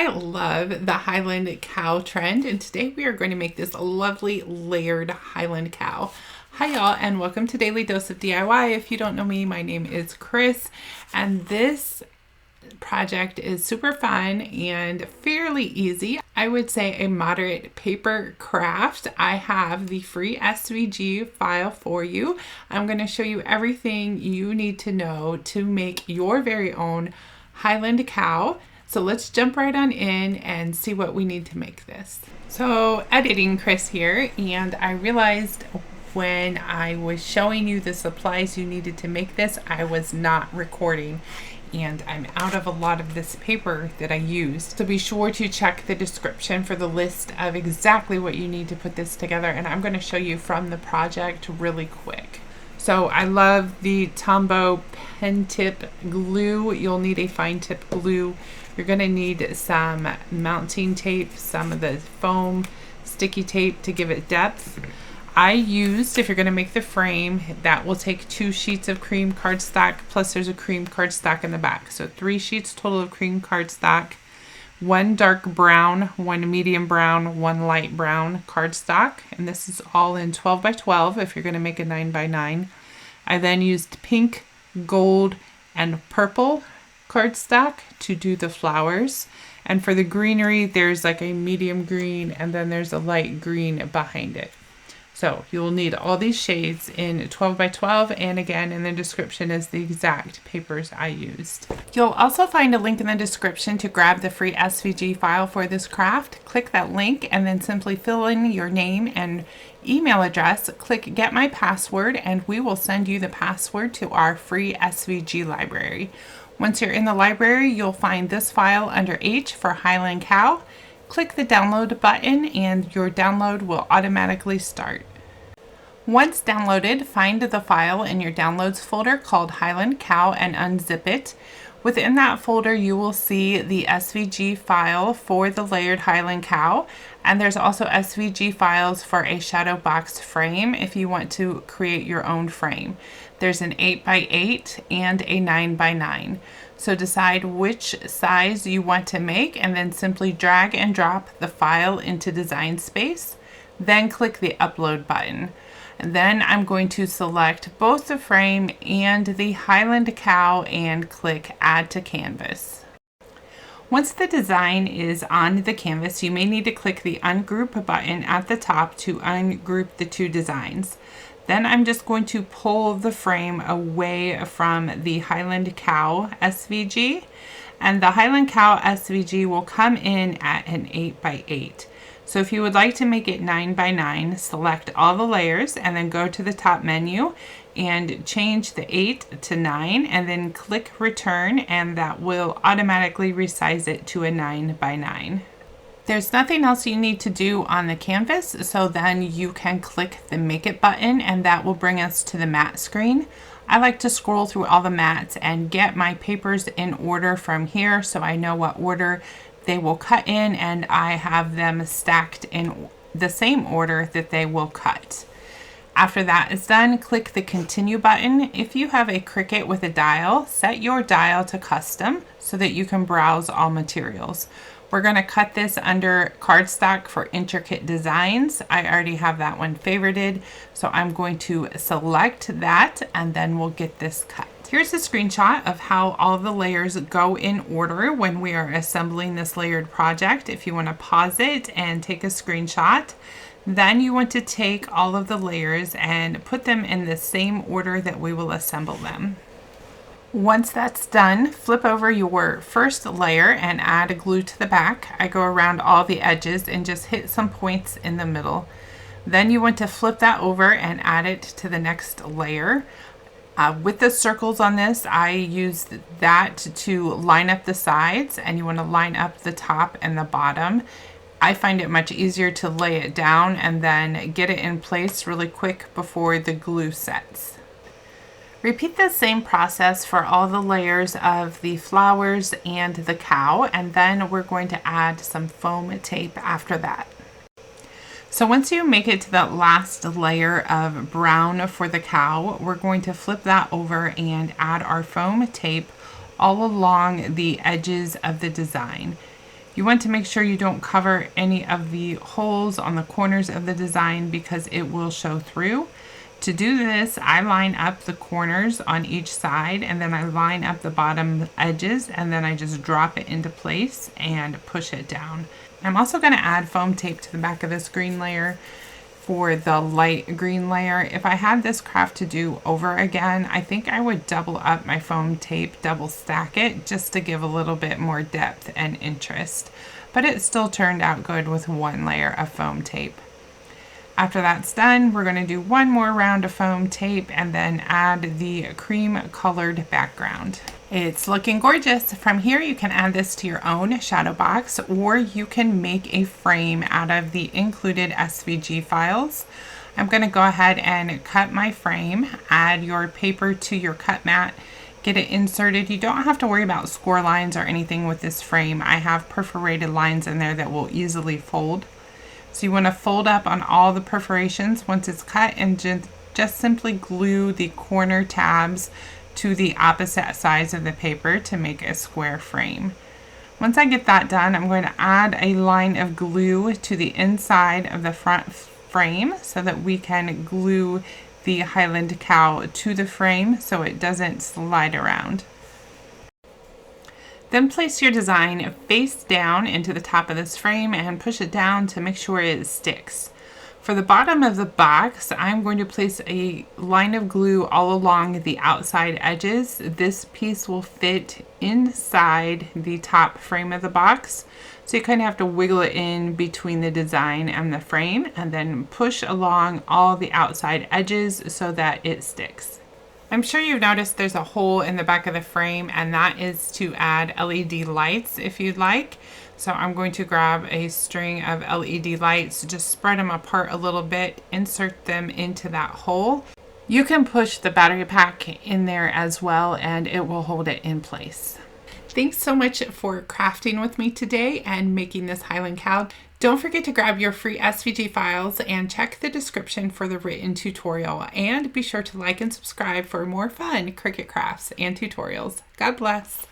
I love the Highland cow trend, and today we are going to make this lovely layered Highland cow. Hi y'all, and welcome to Daily Dose of DIY. If you don't know me, my name is Chris, and this project is super fun and fairly easy. I would say a moderate paper craft. I have the free SVG file for you. I'm going to show you everything you need to know to make your very own Highland cow. So let's jump right on in and see what we need to make this. So editing Chris here, and I realized when I was showing you the supplies you needed to make this, I was not recording, and I'm out of a lot of this paper that I used. So be sure to check the description for the list of exactly what you need to put this together, and I'm going to show you from the project really quick. So I love the Tombow pen tip glue. You'll need a fine tip glue. You're going to need some mounting tape, some of the foam sticky tape to give it depth. I used, if you're going to make the frame, that will take 2 sheets of cream cardstock, plus there's a cream cardstock in the back. So 3 sheets total of cream cardstock, 1 dark brown, 1 medium brown, 1 light brown cardstock. And this is all in 12 by 12 if you're going to make a 9 by 9. I then used pink, gold, and purple cardstock to do the flowers. And for the greenery, there's like a medium green and then there's a light green behind it. So you'll need all these shades in 12 by 12, and again in the description is the exact papers I used. You'll also find a link in the description to grab the free SVG file for this craft. Click that link and then simply fill in your name and email address, click get my password, and we will send you the password to our free SVG library. Once you're in the library, you'll find this file under H for Highland Cow. Click the download button and your download will automatically start. Once downloaded, find the file in your downloads folder called Highland Cow and unzip it. Within that folder, you will see the SVG file for the layered Highland cow, and there's also SVG files for a shadow box frame if you want to create your own frame. There's an 8 by 8 and a 9 by 9. So decide which size you want to make and then simply drag and drop the file into Design Space. Then click the Upload button. And then I'm going to select both the frame and the Highland cow and click Add to Canvas. Once the design is on the canvas, you may need to click the Ungroup button at the top to ungroup the 2 designs. Then I'm just going to pull the frame away from the Highland Cow SVG, and the Highland Cow SVG will come in at an 8 by 8. So if you would like to make it 9 by 9, select all the layers and then go to the top menu and change the 8 to 9 and then click return, and that will automatically resize it to a 9 by 9. There's nothing else you need to do on the canvas, so then you can click the Make It button and that will bring us to the matte screen. I like to scroll through all the mats and get my papers in order from here so I know what order they will cut in, and I have them stacked in the same order that they will cut. After that is done, click the Continue button. If you have a Cricut with a dial, set your dial to custom so that you can browse all materials. We're going to cut this under cardstock for intricate designs. I already have that one favorited, so I'm going to select that and then we'll get this cut. Here's a screenshot of how all the layers go in order when we are assembling this layered project. If you want to pause it and take a screenshot, then you want to take all of the layers and put them in the same order that we will assemble them. Once that's done, flip over your first layer and add glue to the back. I go around all the edges and just hit some points in the middle. Then you want to flip that over and add it to the next layer. With the circles on this, I use that to line up the sides, and you want to line up the top and the bottom. I find it much easier to lay it down and then get it in place really quick before the glue sets. Repeat the same process for all the layers of the flowers and the cow, and then we're going to add some foam tape after that. So once you make it to that last layer of brown for the cow, we're going to flip that over and add our foam tape all along the edges of the design. You want to make sure you don't cover any of the holes on the corners of the design because it will show through. To do this, I line up the corners on each side, and then I line up the bottom edges, and then I just drop it into place and push it down. I'm also going to add foam tape to the back of this green layer for the light green layer. If I had this craft to do over again, I think I would double up my foam tape, double stack it, just to give a little bit more depth and interest. But it still turned out good with one layer of foam tape. After that's done, we're going to do one more round of foam tape and then add the cream colored background. It's looking gorgeous. From here, you can add this to your own shadow box, or you can make a frame out of the included SVG files. I'm going to go ahead and cut my frame, add your paper to your cut mat, get it inserted. You don't have to worry about score lines or anything with this frame. I have perforated lines in there that will easily fold. So you want to fold up on all the perforations once it's cut, and just simply glue the corner tabs to the opposite sides of the paper to make a square frame. Once I get that done, I'm going to add a line of glue to the inside of the front frame so that we can glue the Highland cow to the frame so it doesn't slide around. Then place your design face down into the top of this frame and push it down to make sure it sticks. For the bottom of the box, I'm going to place a line of glue all along the outside edges. This piece will fit inside the top frame of the box. So you kind of have to wiggle it in between the design and the frame and then push along all the outside edges so that it sticks. I'm sure you've noticed there's a hole in the back of the frame, and that is to add LED lights if you'd like. So I'm going to grab a string of LED lights, just spread them apart a little bit, insert them into that hole. You can push the battery pack in there as well, and it will hold it in place. Thanks so much for crafting with me today and making this Highland cow. Don't forget to grab your free SVG files and check the description for the written tutorial. And be sure to like and subscribe for more fun Cricut crafts and tutorials. God bless.